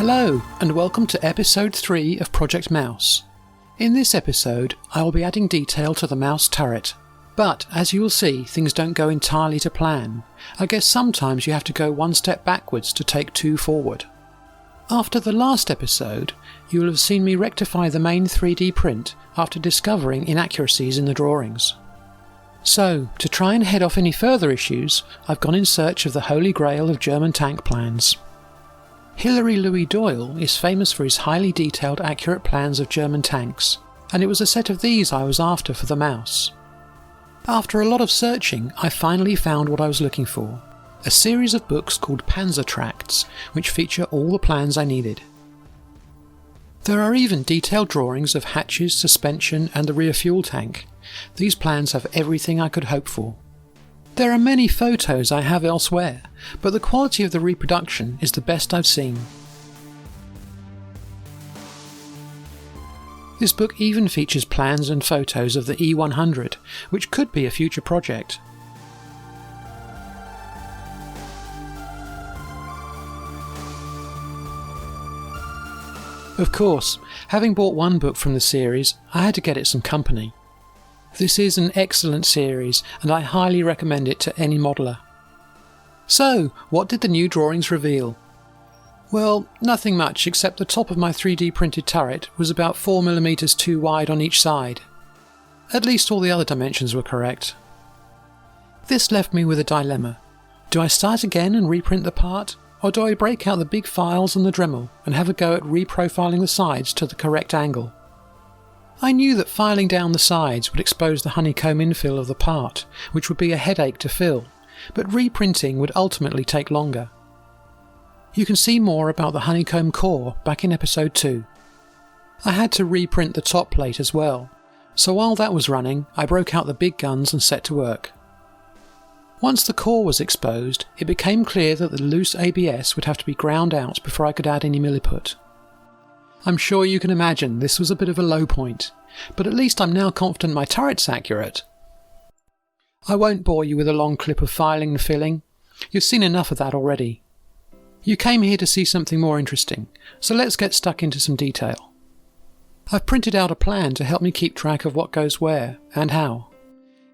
Hello, and welcome to episode 3 of Project Mouse. In this episode, I will be adding detail to the mouse turret. But, as you will see, things don't go entirely to plan. I guess sometimes you have to go one step backwards to take two forward. After the last episode, you will have seen me rectify the main 3D print after discovering inaccuracies in the drawings. So, to try and head off any further issues, I've gone in search of the holy grail of German tank plans. Hilary Louis Doyle is famous for his highly detailed, accurate plans of German tanks, and it was a set of these I was after for the mouse. After a lot of searching, I finally found what I was looking for, a series of books called Panzer Tracts, which feature all the plans I needed. There are even detailed drawings of hatches, suspension and the rear fuel tank. These plans have everything I could hope for. There are many photos I have elsewhere, but the quality of the reproduction is the best I've seen. This book even features plans and photos of the E100, which could be a future project. Of course, having bought one book from the series, I had to get it some company. This is an excellent series, and I highly recommend it to any modeller. So, what did the new drawings reveal? Well, nothing much except the top of my 3D printed turret was about 4mm too wide on each side. At least all the other dimensions were correct. This left me with a dilemma. Do I start again and reprint the part, or do I break out the big files and the Dremel and have a go at reprofiling the sides to the correct angle? I knew that filing down the sides would expose the honeycomb infill of the part, which would be a headache to fill, but reprinting would ultimately take longer. You can see more about the honeycomb core back in episode 2. I had to reprint the top plate as well, so while that was running, I broke out the big guns and set to work. Once the core was exposed, it became clear that the loose ABS would have to be ground out before I could add any Milliput. I'm sure you can imagine this was a bit of a low point, but at least I'm now confident my turret's accurate. I won't bore you with a long clip of filing and filling. You've seen enough of that already. You came here to see something more interesting, so let's get stuck into some detail. I've printed out a plan to help me keep track of what goes where and how.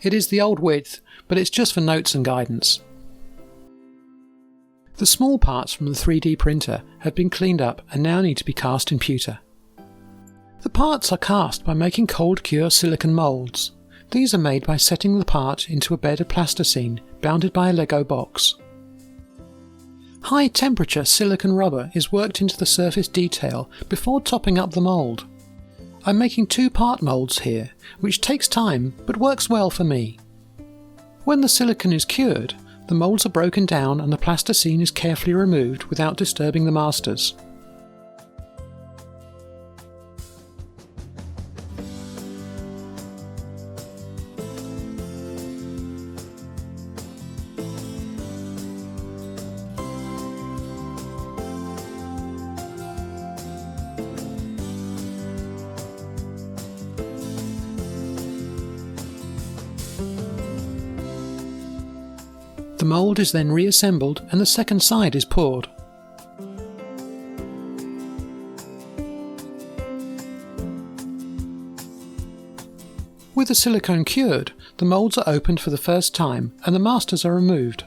It is the old width, but it's just for notes and guidance. The small parts from the 3D printer have been cleaned up and now need to be cast in pewter. The parts are cast by making cold cure silicon moulds. These are made by setting the part into a bed of plasticine bounded by a Lego box. High temperature silicon rubber is worked into the surface detail before topping up the mould. I'm making 2-part moulds here, which takes time but works well for me. When the silicon is cured, the moulds are broken down and the plasticine is carefully removed without disturbing the masters. The mould is then reassembled and the second side is poured. With the silicone cured, the moulds are opened for the first time and the masters are removed.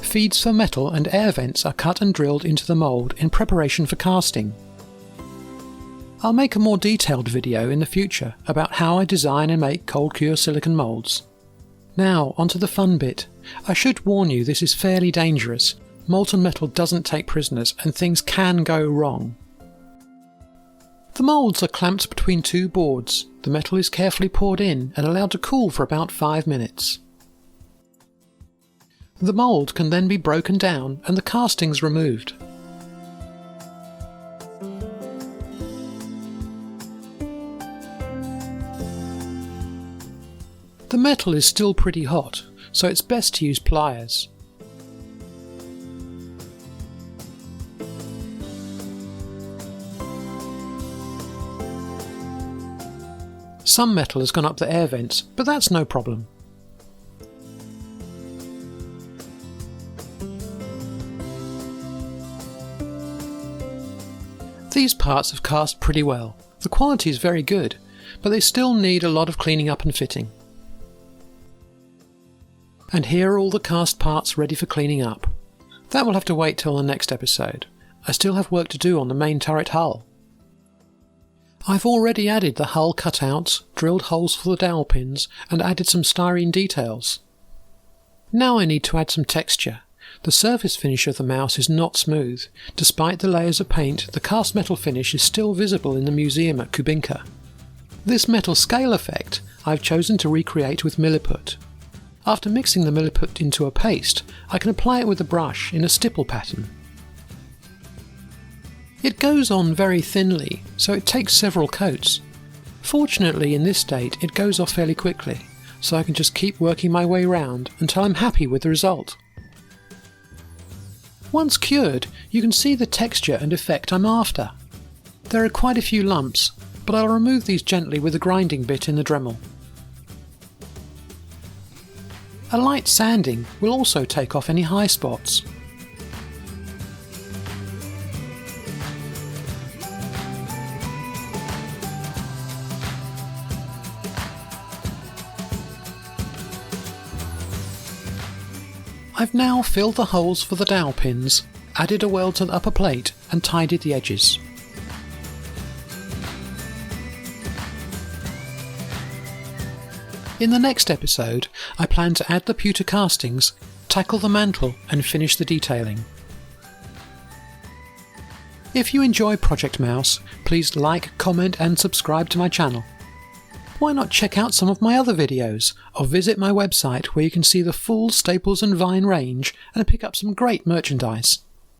Feeds for metal and air vents are cut and drilled into the mould in preparation for casting. I'll make a more detailed video in the future about how I design and make cold cure silicon moulds. Now onto the fun bit. I should warn you this is fairly dangerous. Molten metal doesn't take prisoners and things can go wrong. The moulds are clamped between two boards. The metal is carefully poured in and allowed to cool for about 5 minutes. The mould can then be broken down and the castings removed. The metal is still pretty hot, so it's best to use pliers. Some metal has gone up the air vents, but that's no problem. These parts have cast pretty well. The quality is very good, but they still need a lot of cleaning up and fitting. And here are all the cast parts ready for cleaning up. That will have to wait till the next episode. I still have work to do on the main turret hull. I've already added the hull cutouts, drilled holes for the dowel pins, and added some styrene details. Now I need to add some texture. The surface finish of the mouse is not smooth. Despite the layers of paint, the cast metal finish is still visible in the museum at Kubinka. This metal scale effect I've chosen to recreate with Milliput. After mixing the Milliput into a paste, I can apply it with a brush in a stipple pattern. It goes on very thinly, so it takes several coats. Fortunately, in this state, it goes off fairly quickly, so I can just keep working my way round until I'm happy with the result. Once cured, you can see the texture and effect I'm after. There are quite a few lumps, but I'll remove these gently with a grinding bit in the Dremel. A light sanding will also take off any high spots. I've now filled the holes for the dowel pins, added a weld to the upper plate and tidied the edges. In the next episode, I plan to add the pewter castings, tackle the mantle and finish the detailing. If you enjoy Project Mouse, please like, comment and subscribe to my channel. Why not check out some of my other videos, or visit my website where you can see the full Staples and Vine range and pick up some great merchandise.